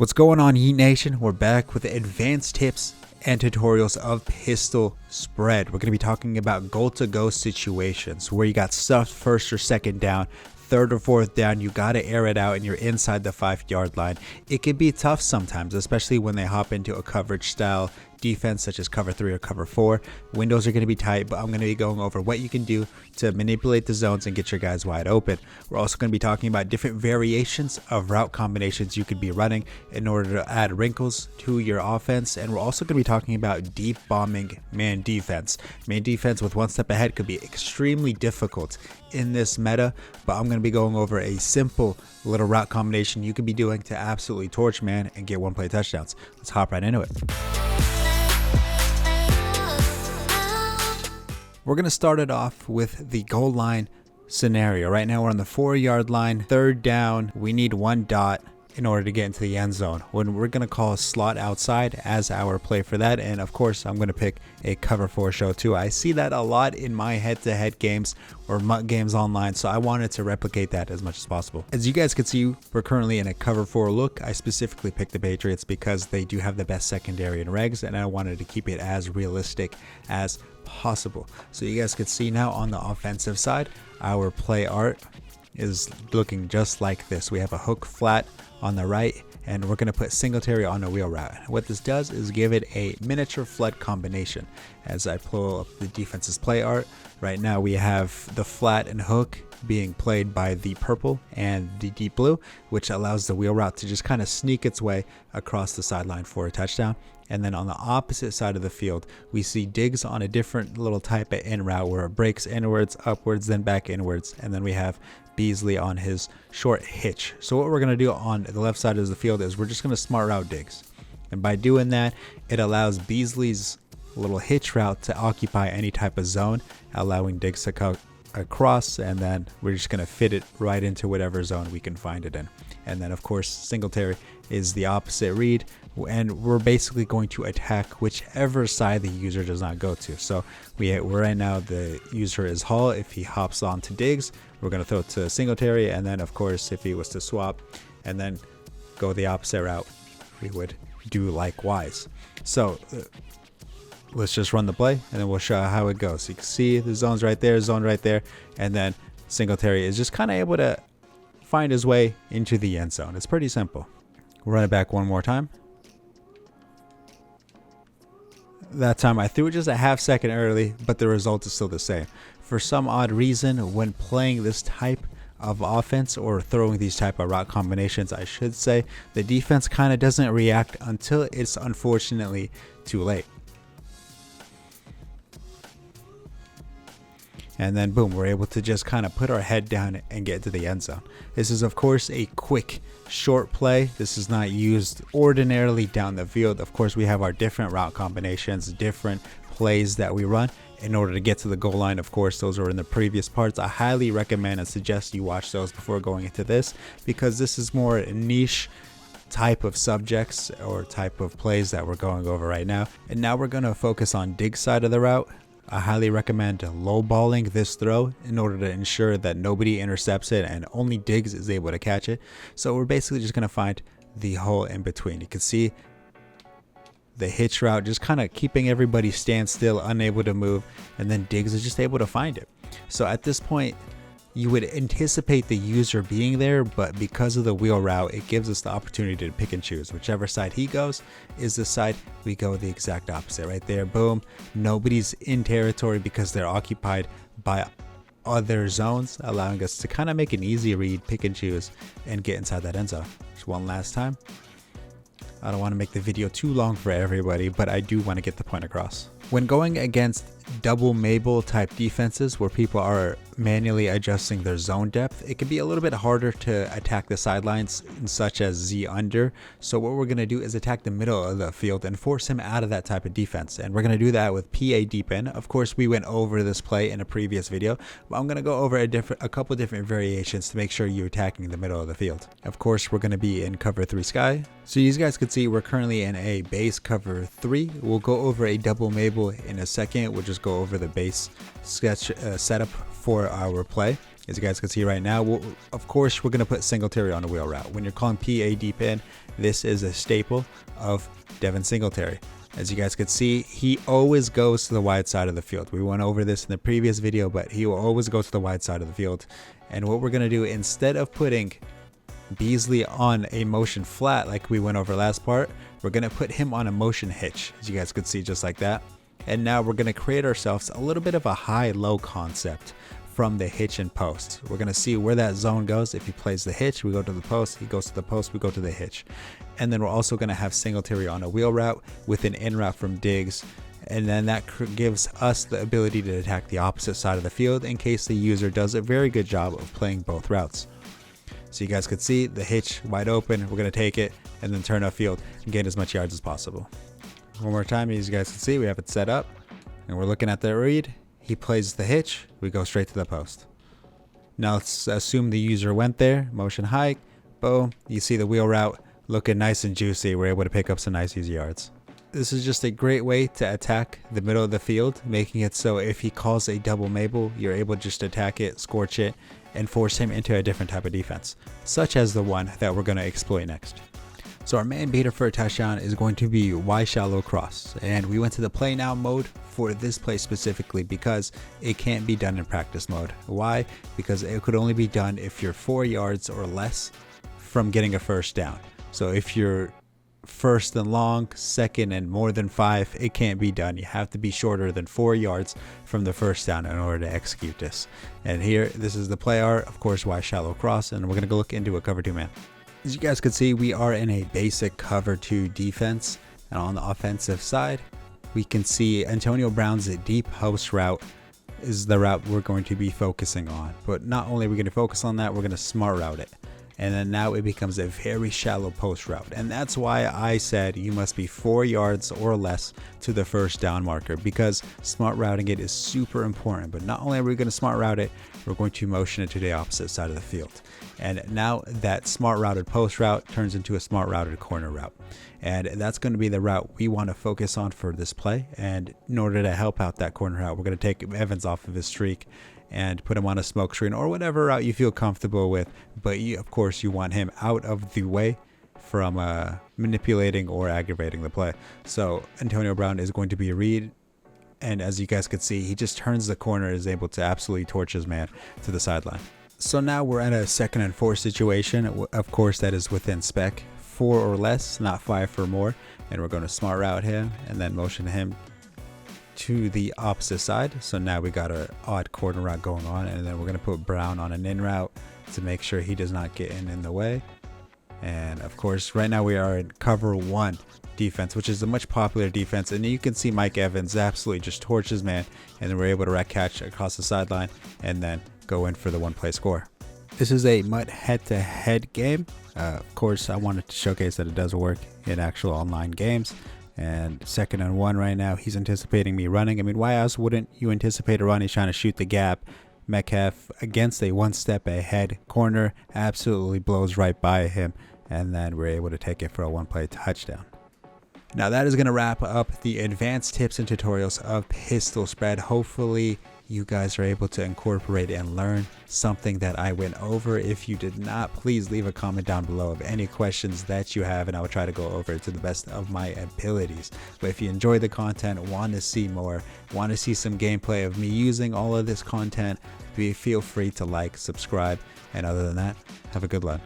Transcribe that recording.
What's going on, Yeet Nation? We're back with advanced tips and tutorials of pistol spread. We're going to be talking about goal-to-go situations where you got stuffed first or second down, third or fourth down, you got to air it out and you're inside the 5-yard line. It can be tough sometimes, especially when they hop into a coverage style defense such as cover 3 or cover 4. Windows are going to be tight, but I'm going to be going over what you can do to manipulate the zones and get your guys wide open. We're also going to be talking about different variations of route combinations you could be running in order to add wrinkles to your offense. And we're also going to be talking about deep bombing man defense. Man defense with one step ahead could be extremely difficult in this meta, but I'm going to be going over a simple little route combination you could be doing to absolutely torch man and get one play touchdowns. Let's hop right into it. We're going to start it off with the goal line scenario. Right now we're on the 4-yard line, third down. We need one dot in order to get into the end zone. When we're going to call slot outside as our play for that. And of course, I'm going to pick a cover 4 show too. I see that a lot in my head-to-head games or MUT games online, so I wanted to replicate that as much as possible. As you guys can see, we're currently in a cover 4 look. I specifically picked the Patriots because they do have the best secondary in regs, and I wanted to keep it as realistic as possible. So you guys can see now on the offensive side, our play art is looking just like this. We have a hook flat on the right, and we're going to put Singletary on a wheel route. What this does is give it a miniature flood combination. As I pull up the defense's play art, right now we have the flat and hook being played by the purple and the deep blue, which allows the wheel route to just kind of sneak its way across the sideline for a touchdown. And then on the opposite side of the field, we see Diggs on a different little type of in route where it breaks inwards, upwards, then back inwards. And then we have Beasley on his short hitch. So what we're going to do on the left side of the field is we're just going to smart route Diggs. And by doing that, it allows Beasley's little hitch route to occupy any type of zone, allowing Diggs to come across, and then we're just going to fit it right into whatever zone we can find it in. And then of course Singletary is the opposite read, and we're basically going to attack whichever side the user does not go to. So we're right now, the user is Hall. If he hops on to Diggs, we're going to throw it to Singletary, and then of course if he was to swap and then go the opposite route, we would do likewise. So let's just run the play and then we'll show how it goes. You can see the zone's right there, zone right there, and then Singletary is just kind of able to find his way into the end zone. It's pretty simple. We'll run it back one more time. That time I threw it just a half second early, but the result is still the same. For some odd reason, when playing this type of offense or throwing these type of route combinations, I should say, the defense kind of doesn't react until it's unfortunately too late. And then boom, we're able to just kind of put our head down and get to the end zone. This is of course a quick short play. This is not used ordinarily down the field. Of course, we have our different route combinations, different plays that we run in order to get to the goal line. Of course, those are in the previous parts. I highly recommend and suggest you watch those before going into this, because this is more a niche type of subjects or type of plays that we're going over right now. And now we're going to focus on Diggs' side of the route. I highly recommend low balling this throw in order to ensure that nobody intercepts it and only Diggs is able to catch it. So we're basically just going to find the hole in between. You can see the hitch route just kind of keeping everybody stand still, unable to move, and then Diggs is just able to find it. So at this point, you would anticipate the user being there, but because of the wheel route, it gives us the opportunity to pick and choose. Whichever side he goes is the side we go the exact opposite. Right there, boom. Nobody's in territory because they're occupied by other zones, allowing us to kind of make an easy read, pick and choose, and get inside that end zone. Just one last time. I don't want to make the video too long for everybody, but I do want to get the point across. When going against double Mabel type defenses where people are manually adjusting their zone depth, it can be a little bit harder to attack the sidelines such as Z under. So what we're going to do is attack the middle of the field and force him out of that type of defense. And we're going to do that with PA deep in. Of course, we went over this play in a previous video, but I'm going to go over a couple different variations to make sure you're attacking the middle of the field. Of course, we're going to be in cover 3 sky. So you guys can see we're currently in a base cover 3. We'll go over a double Mabel in a second. We'll just go over the base sketch setup for our play. As you guys can see right now, of course, we're going to put Singletary on a wheel route. When you're calling PA pin, this is a staple of Devin Singletary. As you guys can see, he always goes to the wide side of the field. We went over this in the previous video, but he will always go to the wide side of the field. And what we're going to do, instead of putting Beasley on a motion flat like we went over last part, we're going to put him on a motion hitch, as you guys could see, just like that. And now we're going to create ourselves a little bit of a high-low concept from the hitch and post. We're going to see where that zone goes. If he plays the hitch, we go to the post. He goes to the post, we go to the hitch. And then we're also going to have Singletary on a wheel route with an in route from Diggs. And then that gives us the ability to attack the opposite side of the field in case the user does a very good job of playing both routes. So you guys could see the hitch wide open. We're going to take it and then turn upfield and gain as much yards as possible. One more time, as you guys can see, we have it set up and we're looking at the read. He plays the hitch, we go straight to the post. Now let's assume the user went there, motion hike, boom, you see the wheel route looking nice and juicy. We're able to pick up some nice easy yards. This is just a great way to attack the middle of the field, making it so if he calls a double Mabel, you're able to just attack it, scorch it, and force him into a different type of defense, such as the one that we're going to exploit next. So our man beater for a touchdown is going to be Y shallow cross, and we went to the play now mode for this play specifically because it can't be done in practice mode. Why? Because it could only be done if you're 4 yards or less from getting a first down. So if you're first and long, second and more than 5, it can't be done. You have to be shorter than 4 yards from the first down in order to execute this. And here, this is the play art, of course, Y shallow cross, and we're going to go look into a cover 2 man. As you guys can see, we are in a basic cover 2 defense, and on the offensive side, we can see Antonio Brown's deep post route is the route we're going to be focusing on. But not only are we going to focus on that, we're going to smart route it. And then now it becomes a very shallow post route. And that's why I said you must be 4 yards or less to the first down marker, because smart routing it is super important. But not only are we going to smart route it, we're going to motion it to the opposite side of the field. And now that smart routed post route turns into a smart routed corner route. And that's going to be the route we want to focus on for this play. And in order to help out that corner route, we're going to take Evans off of his streak and put him on a smoke screen or whatever route you feel comfortable with. But of course, you want him out of the way from manipulating or aggravating the play. So Antonio Brown is going to be a read. And as you guys could see, he just turns the corner, is able to absolutely torch his man to the sideline. So now we're at a 2nd and 4 situation. Of course, that is within spec, 4 or less, not 5 or more. And we're going to smart route him and then motion him to the opposite side. So now we got an odd corner route going on, and then we're going to put Brown on an in route to make sure he does not get in the way. And of course, right now we are in cover 1 defense, which is a much popular defense, and you can see Mike Evans absolutely just torch his man, and then we're able to rack catch across the sideline and then go in for the 1-play score. This is a MUT head-to-head game. Of course, I wanted to showcase that it does work in actual online games. And 2nd and 1 right now, he's anticipating me running. I mean, why else wouldn't you anticipate a run? He's trying to shoot the gap. Metcalf, against a 1-step ahead corner, absolutely blows right by him, and then we're able to take it for a 1-play touchdown. Now that is going to wrap up the advanced tips and tutorials of pistol spread. Hopefully you guys are able to incorporate and learn something that I went over. If you did not, please leave a comment down below of any questions that you have, and I will try to go over it to the best of my abilities. But if you enjoy the content, want to see more, want to see some gameplay of me using all of this content, feel free to like, subscribe, and other than that, have a good one.